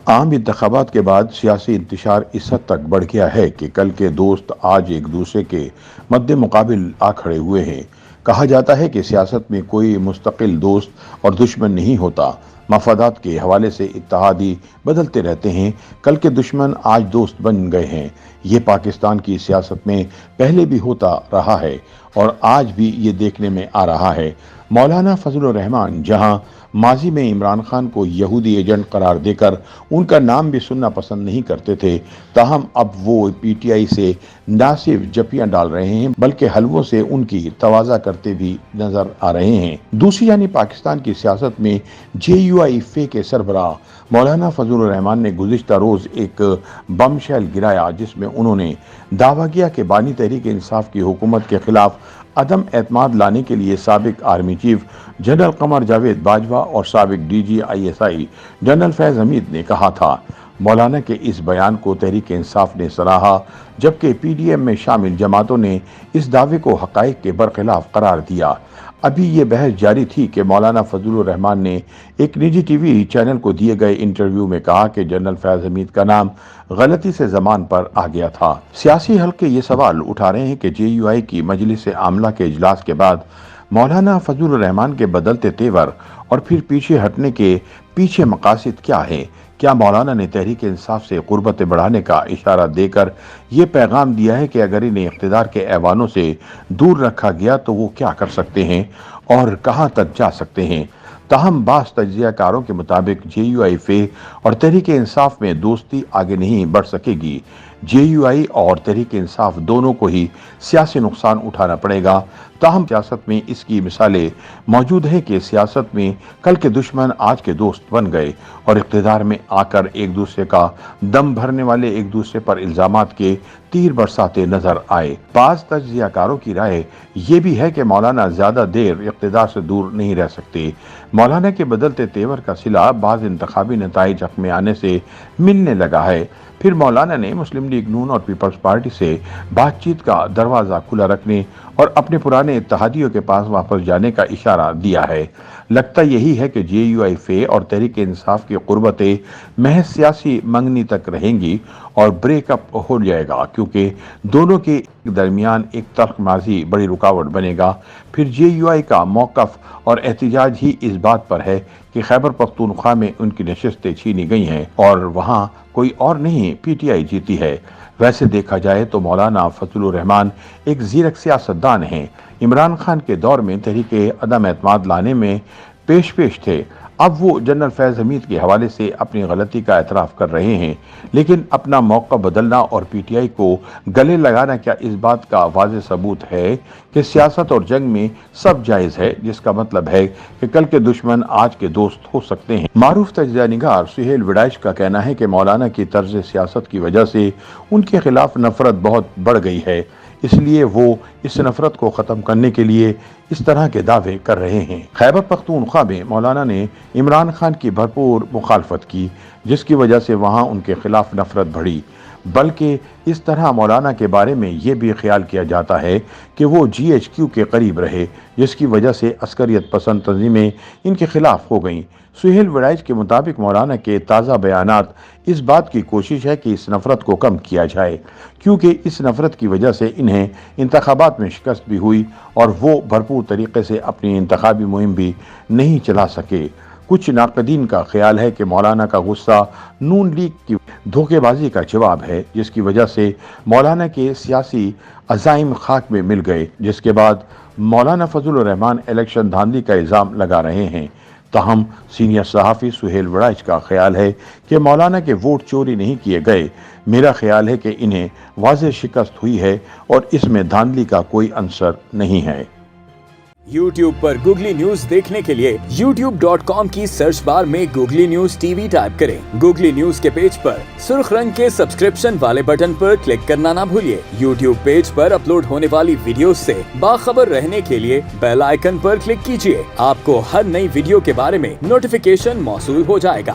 عام انتخابات کے بعد سیاسی انتشار اس حد تک بڑھ گیا ہے کہ کل کے دوست آج ایک دوسرے کے مد مقابل آ کھڑے ہوئے ہیں۔ کہا جاتا ہے کہ سیاست میں کوئی مستقل دوست اور دشمن نہیں ہوتا، مفادات کے حوالے سے اتحادی بدلتے رہتے ہیں۔ کل کے دشمن آج دوست بن گئے ہیں۔ یہ پاکستان کی سیاست میں پہلے بھی ہوتا رہا ہے اور آج بھی یہ دیکھنے میں آ رہا ہے۔ مولانا فضل الرحمان جہاں ماضی میں عمران خان کو یہودی ایجنٹ قرار دے کر ان کا نام بھی سننا پسند نہیں کرتے تھے، تاہم اب وہ پی ٹی آئی سے نہ صرف جپیاں ڈال رہے ہیں بلکہ حلووں سے ان کی تواضع کرتے بھی نظر آ رہے ہیں۔ دوسری جانب پاکستان کی سیاست میں جے یو آئی فے کے سربراہ مولانا فضل الرحمان نے گزشتہ روز ایک بم شیل گرایا، جس میں انہوں نے دعویٰ کیا کہ بانی تحریک انصاف کی حکومت کے خلاف عدم اعتماد لانے کے لیے سابق army chief general Qamar Javed Bajwa اور سابق D G I S I general Faiz Hamid نے کہا تھا۔ مولانا کے اس بیان کو تحریک انصاف نے سراہا، جبکہ پی ڈی ایم میں شامل جماعتوں نے اس دعوے کو حقائق کے برخلاف قرار دیا۔ ابھی یہ بحث جاری تھی کہ مولانا فضل الرحمان نے ایک نجی ٹی وی چینل کو دیے گئے انٹرویو میں کہا کہ جنرل فیض حمید کا نام غلطی سے زبان پر آ گیا تھا۔ سیاسی حلقے یہ سوال اٹھا رہے ہیں کہ جے یو آئی کی مجلس عاملہ کے اجلاس کے بعد مولانا فضل الرحمان کے بدلتے تیور اور پھر پیچھے ہٹنے کے پیچھے مقاصد کیا ہے؟ کیا مولانا نے تحریک انصاف سے قربت بڑھانے کا اشارہ دے کر یہ پیغام دیا ہے کہ اگر انہیں اقتدار کے ایوانوں سے دور رکھا گیا تو وہ کیا کر سکتے ہیں اور کہاں تک جا سکتے ہیں؟ تاہم بعض تجزیہ کاروں کے مطابق جے یو آئی فے اور تحریک انصاف میں دوستی آگے نہیں بڑھ سکے گی۔ جے یو آئی اور تحریک انصاف دونوں کو ہی سیاسی نقصان اٹھانا پڑے گا۔ تاہم سیاست میں اس کی مثالیں موجود ہیں کہ سیاست میں کل کے دشمن آج کے دوست بن گئے اور اقتدار میں آ کر ایک دوسرے کا دم بھرنے والے ایک دوسرے پر الزامات کے تیر برساتے نظر آئے۔ بعض تجزیہ کاروں کی رائے یہ بھی ہے کہ مولانا زیادہ دیر اقتدار سے دور نہیں رہ سکتے۔ مولانا کے بدلتے تیور کا صلہ بعض انتخابی نتائج حق میں آنے سے ملنے لگا ہے۔ پھر مولانا نے مسلم لیگ نون اور پیپلز پارٹی سے بات چیت کا دروازہ کھلا رکھنے اور اپنے پرانے اتحادیوں کے پاس واپس جانے کا اشارہ دیا ہے۔ لگتا یہی ہے کہ جے یو آئی فے اور تحریک انصاف کی قربتیں محض سیاسی منگنی تک رہیں گی اور بریک اپ ہو جائے گا، کیونکہ دونوں کے درمیان ایک تلخ ماضی بڑی رکاوٹ بنے گا۔ پھر جے یو آئی کا موقف اور احتجاج ہی اس بات پر ہے کہ خیبر پختونخوا میں ان کی نشستیں چھینی گئی ہیں اور وہاں کوئی اور نہیں پی ٹی آئی جیتی ہے۔ ویسے دیکھا جائے تو مولانا فضل الرحمان ایک زیرک سیاستدان ہیں۔ عمران خان کے دور میں تحریک عدم اعتماد لانے میں پیش تھے۔ اب وہ جنرل فیض حمید کے حوالے سے اپنی غلطی کا اعتراف کر رہے ہیں، لیکن اپنا موقع بدلنا اور پی ٹی آئی کو گلے لگانا کیا اس بات کا واضح ثبوت ہے کہ سیاست اور جنگ میں سب جائز ہے، جس کا مطلب ہے کہ کل کے دشمن آج کے دوست ہو سکتے ہیں۔ معروف تجزیہ نگار سہیل وڑائچ کا کہنا ہے کہ مولانا کی طرز سیاست کی وجہ سے ان کے خلاف نفرت بہت بڑھ گئی ہے، اس لیے وہ اس نفرت کو ختم کرنے کے لیے اس طرح کے دعوے کر رہے ہیں۔ خیبر پختونخوا میں مولانا نے عمران خان کی بھرپور مخالفت کی، جس کی وجہ سے وہاں ان کے خلاف نفرت بڑھی، بلکہ اس طرح مولانا کے بارے میں یہ بھی خیال کیا جاتا ہے کہ وہ جی ایچ کیو کے قریب رہے، جس کی وجہ سے عسکریت پسند تنظیمیں ان کے خلاف ہو گئیں۔ سہیل وڑائچ کے مطابق مولانا کے تازہ بیانات اس بات کی کوشش ہے کہ اس نفرت کو کم کیا جائے، کیونکہ اس نفرت کی وجہ سے انہیں انتخابات میں شکست بھی ہوئی اور وہ بھرپور طریقے سے اپنی انتخابی مہم بھی نہیں چلا سکے۔ کچھ ناقدین کا خیال ہے کہ مولانا کا غصہ نون لیگ کی دھوکے بازی کا جواب ہے، جس کی وجہ سے مولانا کے سیاسی عزائم خاک میں مل گئے، جس کے بعد مولانا فضل الرحمان الیکشن دھاندلی کا الزام لگا رہے ہیں۔ تاہم سینئر صحافی سہیل وڑائچ کا خیال ہے کہ مولانا کے ووٹ چوری نہیں کیے گئے۔ میرا خیال ہے کہ انہیں واضح شکست ہوئی ہے اور اس میں دھاندلی کا کوئی عنصر نہیں ہے۔ YouTube پر گوگلی نیوز دیکھنے کے لیے youtube.com کی سرچ بار میں googly news T V type کریں۔ گوگلی نیوز کے پیج پر سرخ رنگ کے سبسکرپشن والے بٹن پر کلک کرنا نہ بھولیے۔ YouTube پیج پر اپلوڈ ہونے والی ویڈیوز سے باخبر رہنے کے لیے بیل آئیکن پر کلک کیجیے۔ آپ کو ہر نئی ویڈیو کے بارے میں نوٹیفیکیشن موصول ہو جائے گا۔